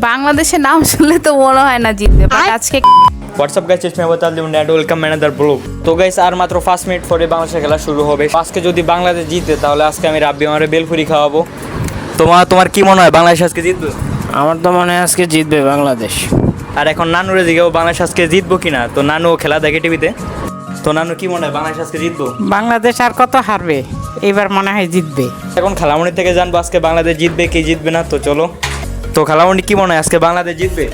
বাংলাদেশের নাম শুনলে তো মনে হয় না জিতবে, বাট আজকে হোয়াটসঅ্যাপ গাইস, ইটস মি আবতাল দিম এন্ড ওয়েলকাম অ্যানাদার ব্লগ। তো গাইস, আর মাত্র 5 মিনিট পরে বাংলাদেশের খেলা শুরু হবে। আজকে যদি বাংলাদেশ জিতে তাহলে আজকে আমি রাব্বি আমারে বেলপুরি খাওয়াবো। তোমার কি মনে হয় বাংলাদেশ আজকে জিতবে? আমার তো মনে হয় আজকে জিতবে বাংলাদেশ। আর এখন নানুরে জিগাও বাংলাদেশ আজকে জিতবো কিনা। তো নানু খেলা দেখে টিভিতে। তো নানু কি মনে হয় বাংলাদেশ আজকে জিতবো? বাংলাদেশ আর কত হারবে, এবার মনে হয় জিতবে। এখন খালামণি থেকে জানবো আজকে বাংলাদেশ জিতবে কি জিতবে না। তো চলো, তো খালামণি কি মনে হয় আজকে বাংলাদেশ জিতবে?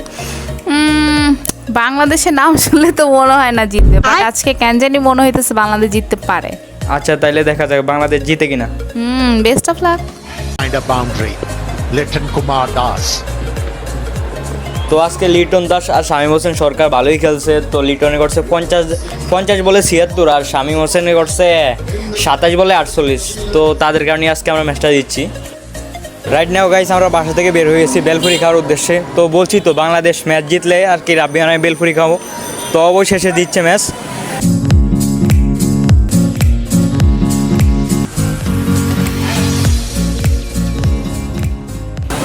বাংলাদেশের নাম শুনলে তো মনে হয় না জিতবে, বাট আজকে কেন জানি মনে হইতেছে বাংলাদেশ জিততে পারে। আচ্ছা, তাইলে দেখা যাক বাংলাদেশ জিতে কিনা। Best of luck. Find a boundary. Liton Kumar Das. তো আজকে লিটন দাস আর শামীম হোসেন সরকার ভালোই খেলছে। তো লিটনে করছে 50 বলে 76 আর শামীম হোসেনে করছে 27 বলে 48। তো তাদের কারণে আজকে আমরা ম্যাচটা দিচ্ছি। রাইট নাও গাইস, আমরা বাসা থেকে বের হয়ে গেছি বেলপুরি খাওয়ার উদ্দেশ্যে। তো বলছি তো বাংলাদেশ ম্যাচ জিতলে আর কি রাব্বি আনায় বেলপুরি খাবো। তো অবশেষে দিচ্ছে ম্যাচ।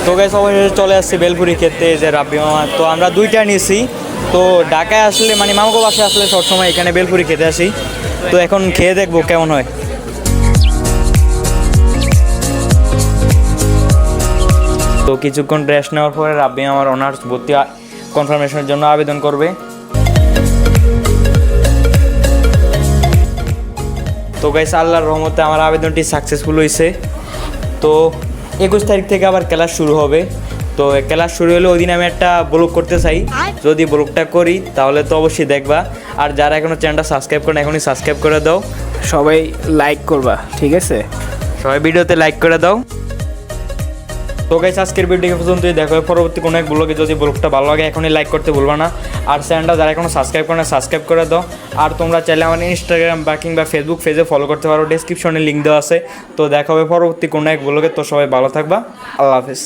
তো গাইস, অবশেষে চলে আসছি বেলপুরি খেতে, যে রাব্বি মামা। তো আমরা দুইটা নিয়েছি। তো ঢাকায় আসলে মানে মামাকে বাসায় আসলে সবসময় এখানে বেলপুরি খেতে আসি। তো এখন খেয়ে দেখবো কেমন হয়। তো কিছুক্ষণ রেস্ট নেওয়ার পরে রাব্বি আমার অনার্স ভর্তি কনফার্মেশনের জন্য আবেদন করবে। তো গাইস, আল্লাহর রহমতে আমার আবেদনটি সাকসেসফুল হয়েছে। তো 21 তারিখ থেকে আবার ক্লাস শুরু হবে। তো ক্লাস শুরু হলে ওই দিন আমি একটা ব্লগ করতে চাই। যদি ব্লগটা করি তাহলে তো অবশ্যই দেখবা। আর যারা এখনও চ্যানেলটা সাবস্ক্রাইব করেন এখনই সাবস্ক্রাইব করে দাও। সবাই লাইক করবা, ঠিক আছে? সবাই ভিডিওতে লাইক করে দাও। তো গাইস, আজকের ভিডিও পর্যন্তই। দেখো পরবর্তী কোনো এক ব্লগে। যদি ব্লগটা ভালো লাগে এখনই লাইক করতে ভুলবা না। আর চ্যানেলটা যারা এখনও সাবস্ক্রাইব করে না সাবস্ক্রাইব করে দাও। আর তোমরা চাইলে আমার ইনস্টাগ্রাম বা কিংবা ফেসবুক পেজে ফলো করতে পারো, ডেসক্রিপশনে লিঙ্ক দেওয়া আছে। তো দেখা হবে পরবর্তী কোনো এক ব্লগে। তো সবাই ভালো থাকবা। আল্লাহ হাফেজ।